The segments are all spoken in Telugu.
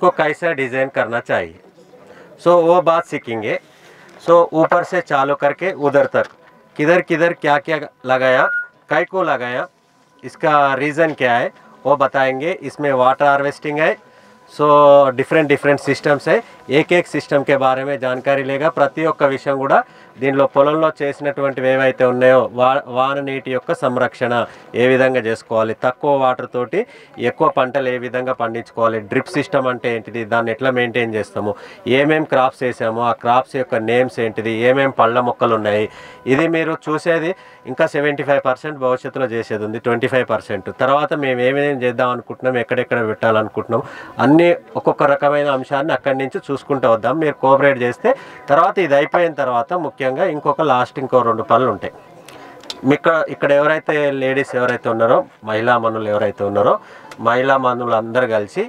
उसको कैसा डिज़ाइन करना चाहिए। सो वो बात सीखेंगे। सो ऊपर से चालू करके उधर तक किधर किधर क्या क्या लगाया, कै को लगाया, इसका रीज़न क्या है वो बताएंगे। इसमें वाटर हार्वेस्टिंग है, सो डिफरेंट डिफरेंट सिस्टम्स है। एक एक సిస్టమ్ के बारे में जानकारी లేగా ప్రతి ఒక్క విషయం కూడా దీనిలో పొలంలో చేసినటువంటివి ఏవైతే ఉన్నాయో వాన నీటి యొక్క సంరక్షణ ఏ విధంగా చేసుకోవాలి, తక్కువ వాటర్ తోటి ఎక్కువ పంటలు ఏ విధంగా పండించుకోవాలి, డ్రిప్ సిస్టమ్ అంటే ఏంటిది, దాన్ని ఎట్లా మెయింటైన్ చేస్తాము, ఏమేం క్రాప్స్ వేసాము, ఆ క్రాప్స్ యొక్క నేమ్స్ ఏంటిది, ఏమేం పళ్ళ మొక్కలు ఉన్నాయి, ఇది మీరు చూసేది ఇంకా 75% భవిష్యత్తులో చేసేది ఉంది, 25% తర్వాత మేము ఏమేమి చేద్దాం అనుకుంటున్నాం, ఎక్కడెక్కడ పెట్టాలనుకుంటున్నాం, అన్ని ఒక్కొక్క రకమైన అంశాన్ని అక్కడి నుంచి చూసుకుంటూ వద్దాం. మీరు కోఆపరేట్ చేస్తే తర్వాత ఇది అయిపోయిన తర్వాత ముఖ్యంగా ఇంకొక లాస్ట్ ఇంకో 2 పనులు ఉంటాయి. ఇక్కడ ఎవరైతే లేడీస్ ఎవరైతే ఉన్నారో, మహిళా మనులు ఎవరైతే ఉన్నారో, మహిళా మనులు అందరు కలిసి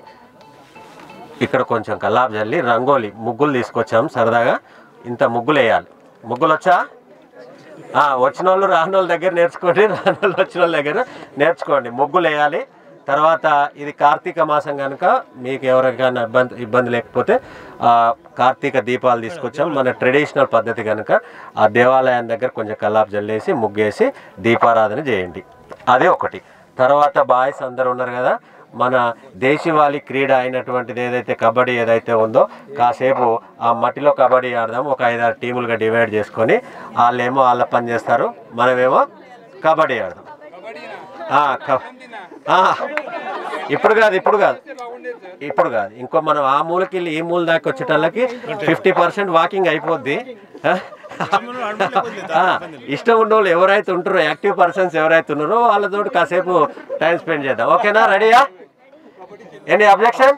ఇక్కడ కొంచెం కల్లాపు జల్లి రంగోలి ముగ్గులు తీసుకొచ్చాం. సరదాగా ఇంత ముగ్గులు వేయాలి. ముగ్గులు వచ్చా? వచ్చిన వాళ్ళు రాని వాళ్ళ దగ్గర నేర్చుకోండి, రాని వాళ్ళు వచ్చిన వాళ్ళ దగ్గర నేర్చుకోండి. ముగ్గులు వేయాలి. తర్వాత ఇది కార్తీక మాసం కనుక మీకు ఎవరికైనా ఇబ్బంది లేకపోతే కార్తీక దీపాలు తీసుకొచ్చాం. మన ట్రెడిషనల్ పద్ధతి కనుక ఆ దేవాలయం దగ్గర కొంచెం కల్లాపు జల్లేసి ముగ్గేసి దీపారాధన చేయండి. అదే ఒకటి. తర్వాత బాయ్స్ అందరు ఉన్నారు కదా, మన దేశవాళీ క్రీడ అయినటువంటిది ఏదైతే కబడ్డీ ఏదైతే ఉందో కాసేపు ఆ మట్టిలో కబడ్డీ ఆడదాం. ఒక 5-6 టీములుగా డివైడ్ చేసుకొని వాళ్ళేమో వాళ్ళ పని చేస్తారు, మనమేమో కబడ్డీ ఆడదాం. ఇప్పుడు కాదు ఇంకో మనం ఆ మూలకి వెళ్ళి ఈ మూల దాకా వచ్చేటళ్ళకి 50% వాకింగ్ అయిపోద్ది. ఇష్టం ఉన్న వాళ్ళు ఎవరైతే ఉంటారో, యాక్టివ్ పర్సన్స్ ఎవరైతే ఉన్నారో వాళ్ళతో కాసేపు టైం స్పెండ్ చేద్దాం. ఓకేనా? రెడీయా? Any objection?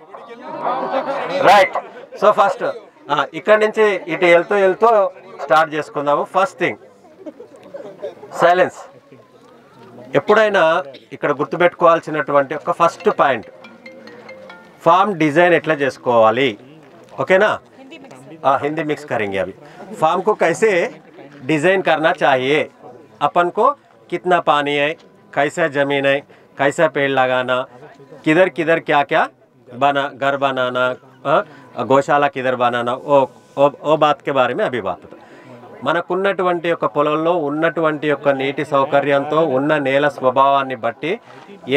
Right. So first ఇక్కడ నుంచి ఇటు వెళ్తూ స్టార్ట్ చేసుకుందాము. First thing silence. ఎప్పుడైనా ఇక్కడ గుర్తుపెట్టుకోవాల్సినటువంటి ఒక ఫస్ట్ పాయింట్, ఫామ్ డిజైన్ ఎట్లా చేసుకోవాలి. ఓకేనా? हिंदी मिक्स करेंगे अभी। फार्म को कैसे डिज़ाइन करना चाहिए, अपन को कितना पानी है, कैसा ज़मीन है, कैसा पेड़ लगाना, किधर किधर क्या क्या घर बनाना, गौशाला किधर बनाना, वो बात के बारे में अभी बात होता है। మనకున్నటువంటి యొక్క పొలంలో ఉన్నటువంటి యొక్క నీటి సౌకర్యంతో ఉన్న నేల స్వభావాన్ని బట్టి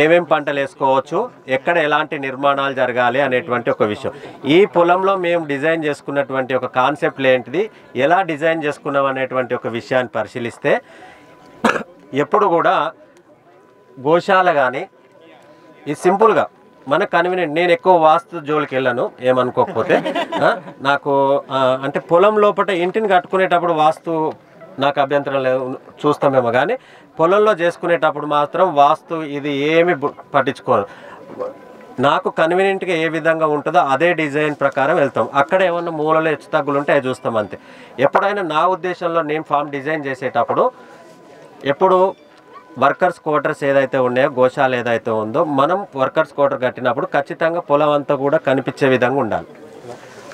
ఏమేం పంటలు వేసుకోవచ్చు, ఎక్కడ ఎలాంటి నిర్మాణాలు జరగాలి అనేటువంటి ఒక విషయం. ఈ పొలంలో మేము డిజైన్ చేసుకున్నటువంటి ఒక కాన్సెప్ట్ ఏంటిది, ఎలా డిజైన్ చేసుకున్నాం అనేటువంటి ఒక విషయాన్ని పరిశీలిస్తే ఎప్పుడు కూడా గోశాల కానీ ఇది సింపుల్గా మన కన్వీనియంట్. నేను ఎక్కువ వాస్తు జోలికి వెళ్ళను, ఏమనుకోకపోతే. నాకు అంటే పొలం లోపల ఇంటిని కట్టుకునేటప్పుడు వాస్తు నాకు అభ్యంతరం లేదు, చూస్తామేమో. కానీ పొలంలో చేసుకునేటప్పుడు మాత్రం వాస్తు ఇది ఏమి పట్టించుకోను. నాకు కన్వీనియంట్గా ఏ విధంగా ఉంటుందో అదే డిజైన్ ప్రకారం వెళ్తాం. అక్కడ ఏమన్నా మూలలో హెచ్చు తగ్గులు ఉంటే అవి చూస్తాం అంతే. ఎప్పుడైనా నా ఉద్దేశంలో నేను ఫామ్ డిజైన్ చేసేటప్పుడు ఎప్పుడు వర్కర్స్ క్వార్టర్స్ ఏదైతే ఉన్నాయో, గోశాల ఏదైతే ఉందో, మనం వర్కర్స్ క్వార్టర్ కట్టినప్పుడు ఖచ్చితంగా పొలం అంతా కూడా కనిపించే విధంగా ఉండాలి.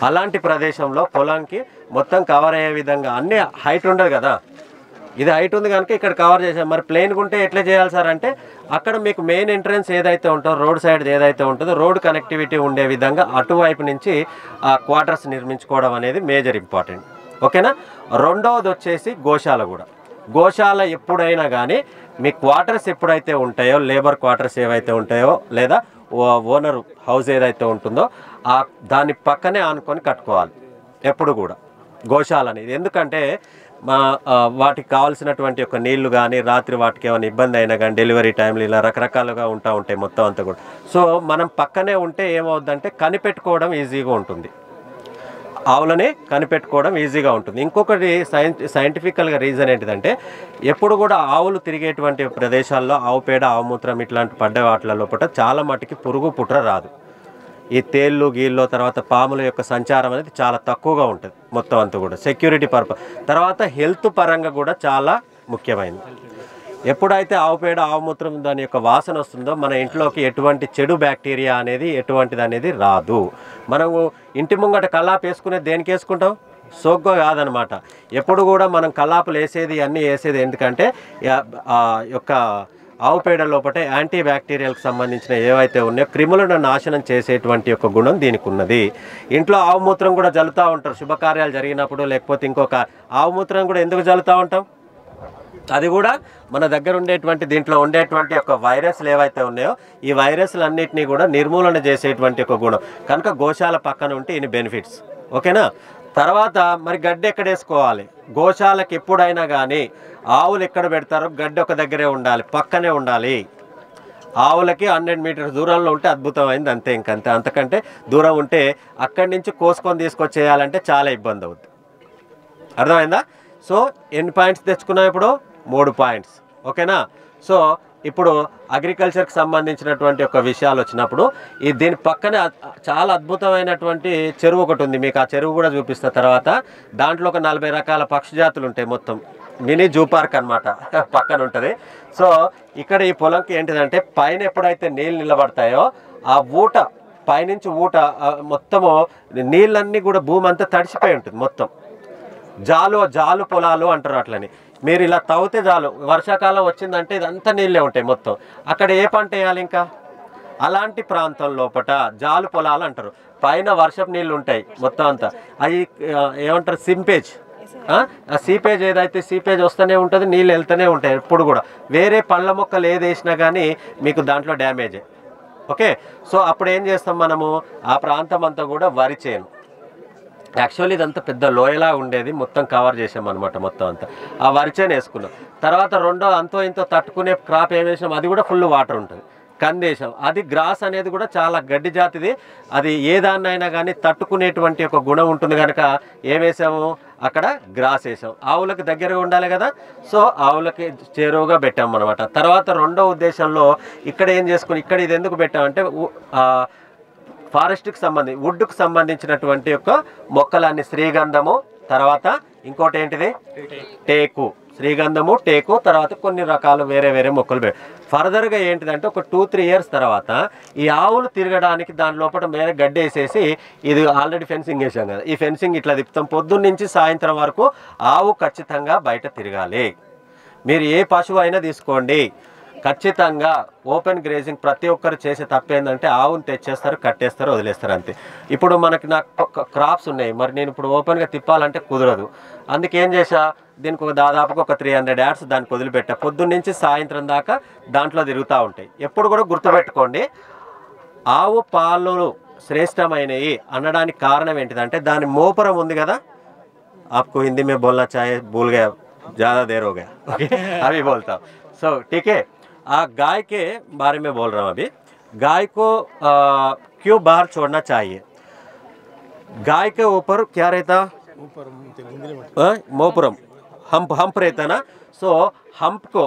అలాంటి ప్రదేశంలో పొలంకి మొత్తం కవర్ అయ్యే విధంగా అన్నీ హైట్ ఉండదు కదా. ఇది హైట్ ఉంది కనుక ఇక్కడ కవర్ చేసాం. మరి ప్లెయిన్గా ఉంటే ఎట్లా చేయాలి సార్ అంటే, అక్కడ మీకు మెయిన్ ఎంట్రన్స్ ఏదైతే ఉంటుందో, రోడ్ సైడ్ ఏదైతే ఉంటుందో, రోడ్ కనెక్టివిటీ ఉండే విధంగా అటువైపు నుంచి ఆ క్వార్టర్స్ నిర్మించుకోవడం అనేది మేజర్ ఇంపార్టెంట్. ఓకేనా? రెండవది వచ్చేసి గోశాల కూడా. గోశాల ఎప్పుడైనా కానీ మీ క్వార్టర్స్ ఎప్పుడైతే ఉంటాయో, లేబర్ క్వార్టర్స్ ఏవైతే ఉంటాయో, లేదా ఓనర్ హౌస్ ఏదైతే ఉంటుందో దాని పక్కనే ఆనుకొని కట్టుకోవాలి ఎప్పుడు కూడా గోశాల అనేది. ఎందుకంటే వాటికి కావాల్సినటువంటి ఒక నీళ్లు కానీ, రాత్రి వాటికి ఏమైనా ఇబ్బంది అయినా కానీ, డెలివరీ టైంలో ఇలా రకరకాలుగా ఉంటాయి మొత్తం అంతా కూడా. సో మనం పక్కనే ఉంటే ఏమవుద్దంటే కనిపెట్టుకోవడం ఈజీగా ఉంటుంది, ఆవులని కనిపెట్టుకోవడం ఈజీగా ఉంటుంది. ఇంకొకటి సైంటిఫికల్గా రీజన్ ఏంటిదంటే, ఎప్పుడు కూడా ఆవులు తిరిగేటువంటి ప్రదేశాల్లో ఆవు పేడ, ఆవు మూత్రం ఇట్లాంటి పడ్డ వాటిల లోపల చాలా మటుకి పురుగు పుట్ర రాదు. ఈ తేళ్ళు గీళ్ళు తర్వాత పాముల యొక్క సంచారం అనేది చాలా తక్కువగా ఉంటుంది మొత్తం అంతా కూడా, సెక్యూరిటీ పర్పస్. తర్వాత హెల్త్ పరంగా కూడా చాలా ముఖ్యమైనది. ఎప్పుడైతే ఆవు పేడ, ఆవు మూత్రం దాని యొక్క వాసన వస్తుందో మన ఇంట్లోకి ఎటువంటి చెడు బ్యాక్టీరియా అనేది ఎటువంటిది అనేది రాదు. మనము ఇంటి ముంగట కల్లాపు వేసుకునేది దేనికి వేసుకుంటాం? సోగ్గా కాదనమాట. ఎప్పుడు కూడా మనం కల్లాపులు వేసేది అన్నీ వేసేది ఎందుకంటే యొక్క ఆవు పేడ లోపల యాంటీ బ్యాక్టీరియల్కి సంబంధించిన ఏవైతే ఉన్నాయో క్రిములను నాశనం చేసేటువంటి ఒక గుణం దీనికి ఉన్నది. ఇంట్లో ఆవు మూత్రం కూడా జల్లుతూ ఉంటారు శుభకార్యాలు జరిగినప్పుడు, లేకపోతే ఇంకొక ఆవు మూత్రం కూడా ఎందుకు జల్లుతూ ఉంటాం? అది కూడా మన దగ్గర ఉండేటువంటి దీంట్లో ఉండేటువంటి ఒక వైరస్లు ఏవైతే ఉన్నాయో ఈ వైరస్లు అన్నింటినీ కూడా నిర్మూలన చేసేటువంటి ఒక గుణం కనుక గోశాల పక్కన ఉంటే ఇన్ని బెనిఫిట్స్. ఓకేనా? తర్వాత మరి గడ్డి ఎక్కడ వేసుకోవాలి? గోశాలకు ఎప్పుడైనా కానీ ఆవులు ఎక్కడ పెడతారో గడ్డి ఒక దగ్గరే ఉండాలి, పక్కనే ఉండాలి. ఆవులకి 100 మీటర్స్ దూరంలో ఉంటే అద్భుతమైంది, అంతే. ఇంకంతే. అంతకంటే దూరం ఉంటే అక్కడి నుంచి కోసుకొని తీసుకొచ్చేయాలంటే చాలా ఇబ్బంది అవుతుంది. అర్థమైందా? సో ఎన్ని పాయింట్స్ తెచ్చుకున్నాం ఇప్పుడు? 3 పాయింట్స్. ఓకేనా? సో ఇప్పుడు అగ్రికల్చర్కి సంబంధించినటువంటి ఒక విషయాలు వచ్చినప్పుడు దీని పక్కనే చాలా అద్భుతమైనటువంటి చెరువు ఒకటి ఉంది. మీకు ఆ చెరువు కూడా చూపిస్తా తర్వాత. దాంట్లో ఒక 40 రకాల పక్షి జాతులు ఉంటాయి. మొత్తం మినీ జూ పార్క్ అనమాట పక్కన ఉంటుంది. సో ఇక్కడ ఈ పొలంకి ఏంటిదంటే పైన ఎప్పుడైతే నీళ్ళు నిలబడతాయో ఆ ఊట పైనుంచి ఊట మొత్తము నీళ్ళన్నీ కూడా భూమి అంతా తడిసిపోయి ఉంటుంది. మొత్తం జాలు పొలాలు అంటారు. అట్లని మీరు ఇలా తవ్వితే చాలు, వర్షాకాలం వచ్చిందంటే ఇదంతా నీళ్ళే ఉంటాయి మొత్తం. అక్కడ ఏ పంట వేయాలి? ఇంకా అలాంటి ప్రాంతం లోపల జాలు పొలాలు అంటారు. పైన వర్షపు నీళ్ళు ఉంటాయి మొత్తం అంతా. అవి ఏమంటారు? సింపేజ్. ఆ సీపేజ్ ఏదైతే సీపేజ్ వస్తూనే ఉంటుంది, నీళ్ళు వెళ్తూనే ఉంటాయి ఎప్పుడు కూడా. వేరే పండ్ల మొక్కలు ఏది వేసినా కానీ మీకు దాంట్లో డ్యామేజే. ఓకే? సో అప్పుడు ఏం చేస్తాం మనము? ఆ ప్రాంతం అంతా కూడా వరి చేను. యాక్చువల్లీ ఇదంతా పెద్ద లోయలా ఉండేది, మొత్తం కవర్ చేసాం అనమాట మొత్తం అంతా. ఆ వరి చేను వేసుకున్నాం. తర్వాత రెండో అంతో ఇంతో తట్టుకునే క్రాప్ ఏం వేసాం? అది కూడా ఫుల్ వాటర్ ఉంటుంది, కందేశం. అది గ్రాస్ అనేది కూడా చాలా గడ్డి జాతిది. అది ఏ దాన్నైనా కానీ తట్టుకునేటువంటి ఒక గుణం ఉంటుంది కనుక ఏం వేసాము? అక్కడ గ్రాస్ వేసాం. ఆవులకు దగ్గరగా ఉండాలి కదా, సో ఆవులకి చేరువుగా పెట్టాము అనమాట. తర్వాత రెండో ఉద్దేశంలో ఇక్కడ ఏం చేసుకుని ఇక్కడ ఇది ఎందుకు పెట్టామంటే ఫారెస్ట్కి వుడ్కి సంబంధించినటువంటి యొక్క మొక్కలన్నీ శ్రీగంధము, తర్వాత ఇంకోటి ఏంటిది? టేకు. శ్రీగంధము, టేకు, తర్వాత కొన్ని రకాలు వేరే వేరే మొక్కలు. ఫర్దర్గా ఏంటిదంటే ఒక 2-3 ఇయర్స్ తర్వాత ఈ ఆవులు తిరగడానికి దాని లోపల వేరే గడ్డి వేసేసి, ఇది ఆల్రెడీ ఫెన్సింగ్ వేసాం కదా, ఈ ఫెన్సింగ్ ఇట్లా తిప్పుతాం. పొద్దున్న నుంచి సాయంత్రం వరకు ఆవు ఖచ్చితంగా బయట తిరగాలి. మీరు ఏ పశువు అయినా తీసుకోండి, ఖచ్చితంగా ఓపెన్ గ్రేజింగ్. ప్రతి ఒక్కరు చేసే తప్పేందంటే ఆవును తెచ్చేస్తారు, కట్టేస్తారు, వదిలేస్తారు, అంతే. ఇప్పుడు నాకు క్రాప్స్ ఉన్నాయి, మరి నేను ఇప్పుడు ఓపెన్గా తిప్పాలంటే కుదరదు. అందుకేం చేసా? దీనికి దాదాపుగా ఒక 300 యార్డ్స్ దానికి వదిలిపెట్టా. పొద్దున్న నుంచి సాయంత్రం దాకా దాంట్లో తిరుగుతూ ఉంటాయి. ఎప్పుడు కూడా గుర్తుపెట్టుకోండి, ఆవు పాలు శ్రేష్టమైనవి అనడానికి కారణం ఏంటిదంటే దాని మోపురం ఉంది కదా. आपको हिंदी में बोलना चाहे भूल गया, ज़्यादा देर हो गया, ओके अभी बोलता हूँ. सो ठीक है, गाय के बारे में बोल रहा हूँ अभी. गाय को क्यों बाहर छोड़ना चाहिए? गाय के ऊपर क्या रहता? మోపురం, హంప్ రైతానా. సో హంప్కు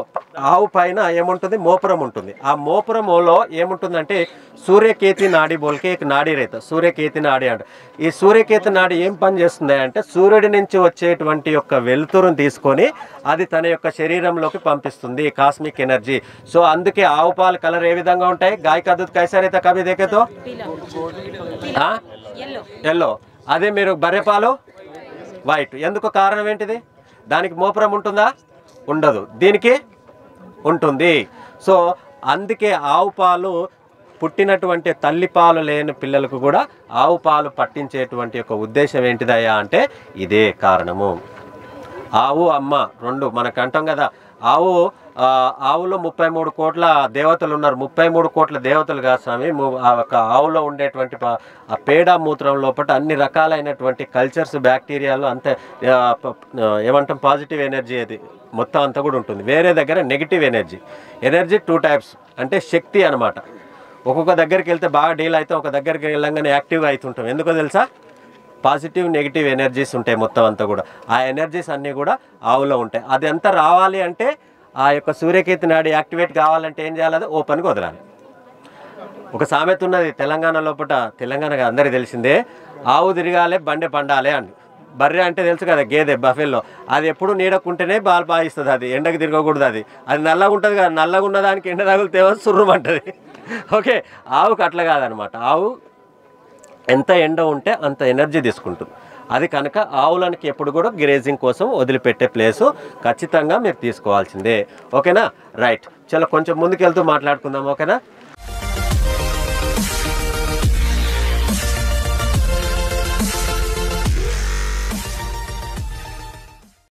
ఆవు పైన ఏముంటుంది? మోపురం ఉంటుంది. ఆ మోపురంలో ఏముంటుందంటే సూర్యకేతి నాడి బోల్కే ఒక నాడి రైతా, సూర్యకేతి నాడి అంట. ఈ సూర్యకేతి నాడి ఏం పని చేస్తుంది అంటే సూర్యుడి నుంచి వచ్చేటువంటి యొక్క వెలుతురుని తీసుకొని అది తన యొక్క శరీరంలోకి పంపిస్తుంది, కాస్మిక్ ఎనర్జీ. సో అందుకే ఆవు పాలు కలర్ ఏ విధంగా ఉంటాయి? గాయ కా దూద్ కైసా రైతా కభీ దేఖే తో ఎల్లో. అదే మీరు బర్రె పాలు వైట్. ఎందుకు? కారణం ఏంటిది? దానికి మోపురం ఉంటుందా? ఉండదు. దీనికి ఉంటుంది. సో అందుకే ఆవు పాలు పుట్టినటువంటి తల్లి పాలు లేని పిల్లలకు కూడా ఆవు పాలు పట్టించేటువంటి ఒక ఉద్దేశం ఏంటిదయ్యా అంటే ఇదే కారణము. ఆవు అమ్మ రెండు మనకు అంటాం కదా. ఆవులో 33 కోట్ల దేవతలు ఉన్నారు. 33 కోట్ల దేవతలు కాదు స్వామి. ఆవులో ఉండేటువంటి ఆ పేడ మూత్రం లోపల అన్ని రకాలైనటువంటి కల్చర్స్, బ్యాక్టీరియాలు అంతే ఏమంటాం పాజిటివ్ ఎనర్జీ అది మొత్తం అంతా కూడా ఉంటుంది. వేరే దగ్గర నెగిటివ్ ఎనర్జీ 2 టైప్స్ అంటే శక్తి అనమాట. ఒక్కొక్క దగ్గరికి వెళ్తే బాగా డీల్ అవుతాం, ఒక దగ్గరికి వెళ్ళంగానే యాక్టివ్గా అవుతుంటాం. ఎందుకో తెలుసా? పాజిటివ్ నెగిటివ్ ఎనర్జీస్ ఉంటాయి మొత్తం అంతా కూడా. ఆ ఎనర్జీస్ అన్నీ కూడా ఆవులో ఉంటాయి. అది అంతా రావాలి అంటే ఆ యొక్క సూర్యకేతు నాడి యాక్టివేట్ కావాలంటే ఏం చేయాలి? అది ఓపెన్గా వదలాలి. ఒక సామెత ఉన్నది తెలంగాణ లోపల, తెలంగాణగా అందరికీ తెలిసిందే, ఆవు తిరగాలి బండి పండాలి అని. బర్రె అంటే తెలుసు కదా, గేదె బఫెల్లో. అది ఎప్పుడు నీడకుంటేనే బాలు పాయిస్తుంది, అది ఎండకు తిరగకూడదు. అది నల్లగా ఉంటుంది కదా, నల్లగా ఉన్నదానికి ఎండ తగులుతేమో సుర్రుమంటుంది. ఓకే, ఆవుకు అట్లా కాదనమాట. ఆవు ఎంత ఎండ ఉంటే అంత ఎనర్జీ తీసుకుంటుంది. అది కనుక ఆవులకి ఎప్పుడు కూడా గ్రేజింగ్ కోసం వదిలిపెట్టే ప్లేసు ఖచ్చితంగా మీరు తీసుకోవాల్సిందే. ఓకేనా? రైట్, చలో కొంచెం ముందుకెళ్తూ మాట్లాడుకుందాం. ఓకేనా?